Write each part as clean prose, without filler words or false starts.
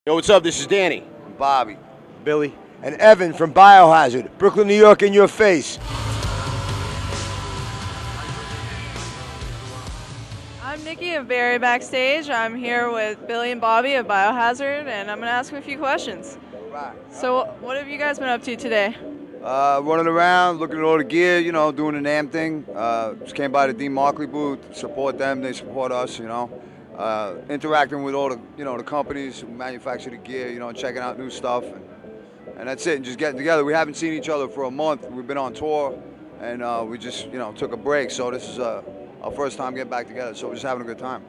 Yo, what's up? This is Danny. Bobby. Billy. And Evan from Biohazard, Brooklyn, New York, in your face. I'm Nikki of Barry Backstage. I'm here with Billy and Bobby of Biohazard, and I'm going to ask them a few questions. Right. So, what have you guys been up to today? Running around, looking at all the gear, you know, doing the Namm thing. Just came by the Dean Markley booth, support them, they support us, you know. Interacting with all the, you know, the companies who manufacture the gear, you know, checking out new stuff. And that's it, and just getting together. We haven't seen each other for a month. We've been on tour, and we just, you know, took a break. So this is our first time getting back together, so we're just having a good time.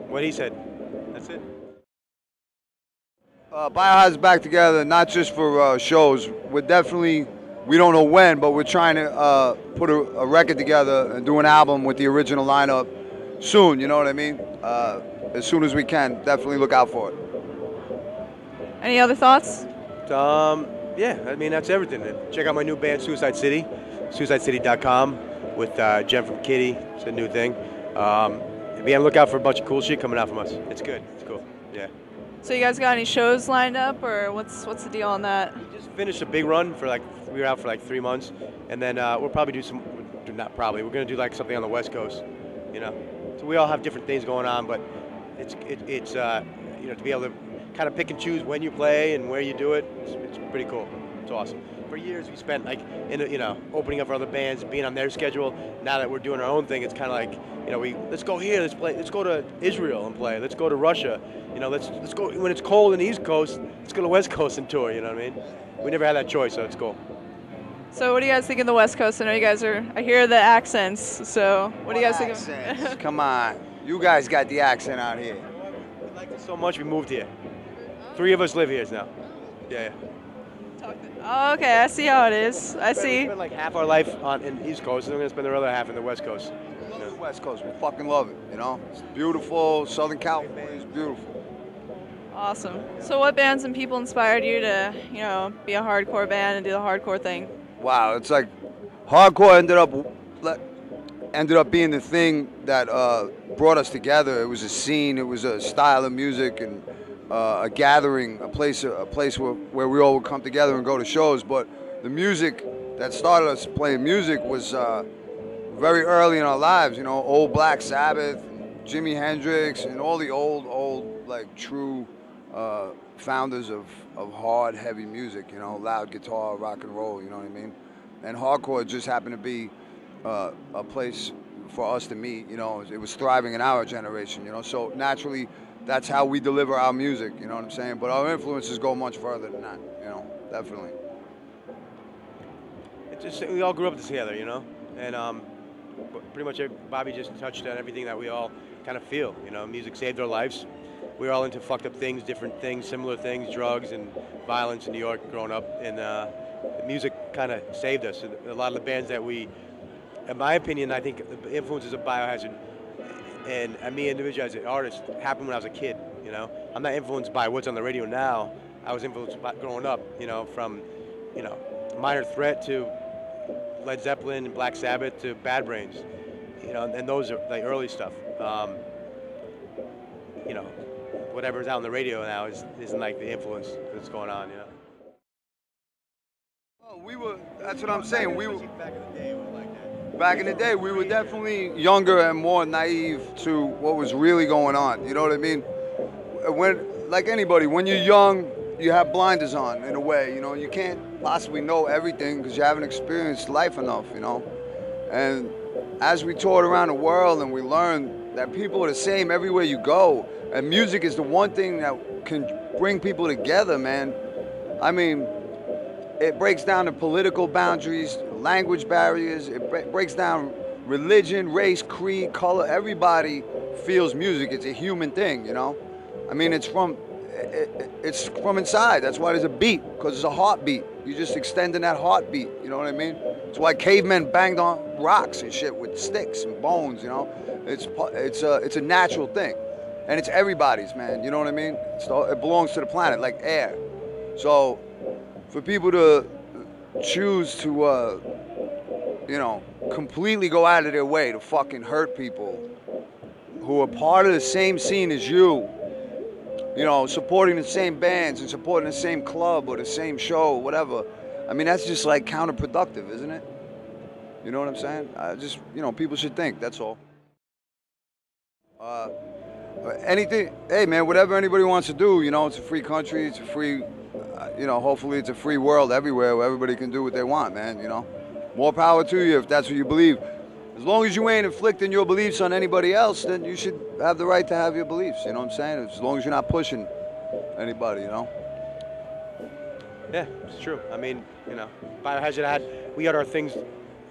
What he said. That's it. Biohazard's back together, not just for shows. We're definitely, we don't know when, but we're trying to put a record together and do an album with the original lineup soon, you know what I mean? As soon as we can, definitely look out for it. Any other thoughts? Yeah, I mean, that's everything. Check out my new band, Suicide City, suicidecity.com, with Jen from Kitty. It's a new thing. Be on the lookout for a bunch of cool shit coming out from us. It's good. It's cool. Yeah. So, you guys got any shows lined up, or what's the deal on that? We just finished a big run for we were out for 3 months, and then we'll probably do some. Not probably. We're gonna do something on the West Coast. You know, so we all have different things going on, but it's you know, to be able to kind of pick and choose when you play and where you do it. It's pretty cool. It's awesome. For years we spent you know, opening up for other bands, being on their schedule. Now that we're doing our own thing, it's kind of you know, let's go here, let's go to Israel and play, let's go to Russia, you know, let's go when it's cold in the East Coast, let's go to West Coast and tour. You know what I mean? We never had that choice, so it's cool. So, what do you guys think of the West Coast? I know you guys I hear the accents. So, what do you guys think of? Come on, you guys got the accent out here. We liked it so much we moved here. 3 of us live here now. Yeah. Oh, okay, I see how it is. I see. We spent half our life in the East Coast, and we're gonna spend the other half in the West Coast. We love the West Coast. We fucking love it. You know, it's beautiful. Southern California is beautiful. Awesome. So, what bands and people inspired you to, you know, be a hardcore band and do the hardcore thing? Wow, it's like hardcore ended up being the thing that brought us together. It was a scene. It was a style of music and a gathering, a place where we all would come together and go to shows. But the music that started us playing music was very early in our lives. You know, old Black Sabbath, Jimi Hendrix, and all the old true founders of hard, heavy music. You know, loud guitar, rock and roll. You know what I mean? And hardcore just happened to be a place for us to meet. You know, it was thriving in our generation. You know, so naturally, that's how we deliver our music, you know what I'm saying? But our influences go much further than that, you know, definitely. It's just, we all grew up together, you know? And pretty much Bobby just touched on everything that we all kind of feel, you know? Music saved our lives. We were all into fucked up things, different things, similar things, drugs and violence in New York growing up. And the music kind of saved us. A lot of the bands that we, in my opinion, I think the influences of Biohazard and me individually as an artist happened when I was a kid, you know. I'm not influenced by what's on the radio now. I was influenced by growing up, you know, from, you know, Minor Threat to Led Zeppelin and Black Sabbath to Bad Brains, you know, and those are early stuff. You know, whatever's out on the radio now isn't the influence that's going on, you know. Well, that's what I'm saying. Back in the day, we were definitely younger and more naive to what was really going on. You know what I mean? Like anybody, when you're young, you have blinders on in a way. You know, you can't possibly know everything because you haven't experienced life enough. You know, and as we toured around the world and we learned that people are the same everywhere you go, and music is the one thing that can bring people together, man. I mean, it breaks down the political boundaries, language barriers. It breaks down religion, race, creed, color. Everybody feels music. It's a human thing, you know. I mean, it's from inside. That's why there's a beat, because it's a heartbeat. You're just extending that heartbeat. You know what I mean? It's why cavemen banged on rocks and shit with sticks and bones. You know, it's a natural thing, and it's everybody's, man. You know what I mean? It belongs to the planet, like air. So, for people to choose to, you know, completely go out of their way to fucking hurt people who are part of the same scene as you, you know, supporting the same bands and supporting the same club or the same show or whatever. I mean, that's just like counterproductive, isn't it? You know what I'm saying? You know, people should think, that's all. Anything, hey man, whatever anybody wants to do, you know, it's a free country, it's a free, you know, hopefully it's a free world everywhere where everybody can do what they want, man, you know. More power to you if that's what you believe. As long as you ain't inflicting your beliefs on anybody else, then you should have the right to have your beliefs, you know what I'm saying? As long as you're not pushing anybody, you know. Yeah, it's true. I mean, you know, Biohazard we had our things,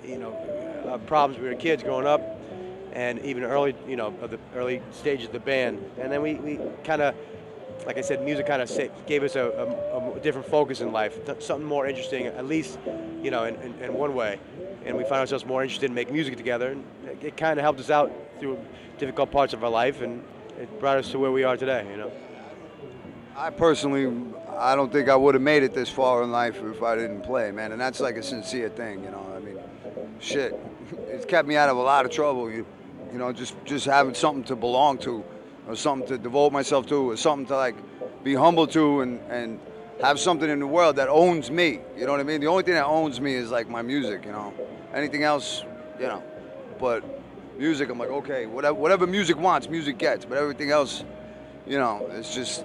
you know, problems. We were kids growing up, and even early, you know, of the early stages of the band. And then we kind of, like I said, music kind of gave us a different focus in life, something more interesting, at least, you know, in one way. And we found ourselves more interested in making music together, and it kind of helped us out through difficult parts of our life, and it brought us to where we are today, you know. I personally, I don't think I would have made it this far in life if I didn't play, man, and that's like a sincere thing, you know. I mean, shit, it's kept me out of a lot of trouble, you know, just having something to belong to, or something to devote myself to, or something to like be humble to, and have something in the world that owns me, you know what I mean? The only thing that owns me is like my music, you know. Anything else, you know, but music, I'm like, okay, whatever music wants, music gets, but everything else, you know, it's just,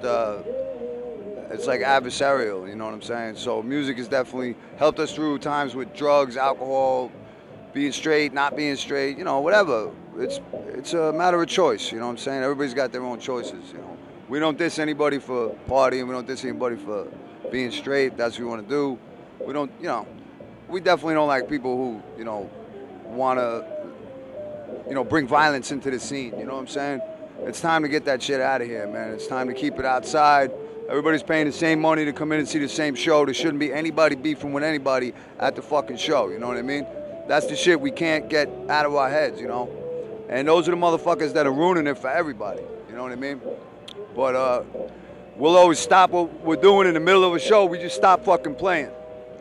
it's like adversarial, you know what I'm saying? So music has definitely helped us through times with drugs, alcohol, being straight, not being straight, you know, whatever. It's a matter of choice, you know what I'm saying? Everybody's got their own choices, you know. We don't diss anybody for partying, we don't diss anybody for being straight, that's what we want to do. We don't, you know, we definitely don't like people who, you know, want to, you know, bring violence into the scene, you know what I'm saying? It's time to get that shit out of here, man. It's time to keep it outside. Everybody's paying the same money to come in and see the same show. There shouldn't be anybody beefing with anybody at the fucking show, you know what I mean? That's the shit we can't get out of our heads, you know? And those are the motherfuckers that are ruining it for everybody, you know what I mean? But we'll always stop what we're doing in the middle of a show. We just stop fucking playing.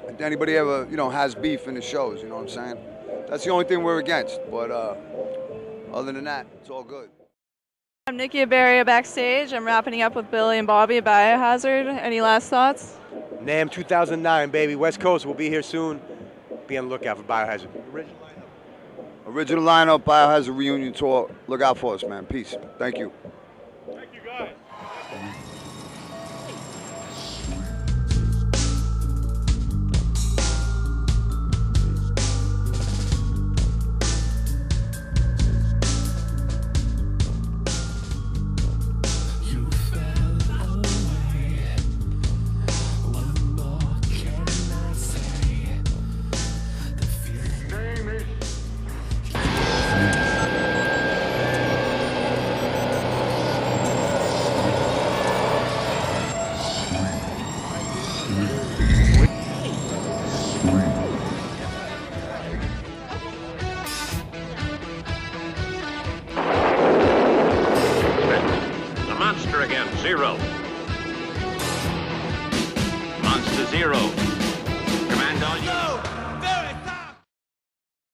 If anybody ever, you know, has beef in the shows, you know what I'm saying? That's the only thing we're against. But other than that, it's all good. I'm Nikki of Backstage. I'm wrapping up with Billy and Bobby of Biohazard. Any last thoughts? Namm 2009, baby. West Coast. We'll be here soon. Be on the lookout for Biohazard. Original lineup, Biohazard reunion tour. Look out for us, man. Peace. Thank you. Thank you, guys. Zero. Monster Zero. Command all units.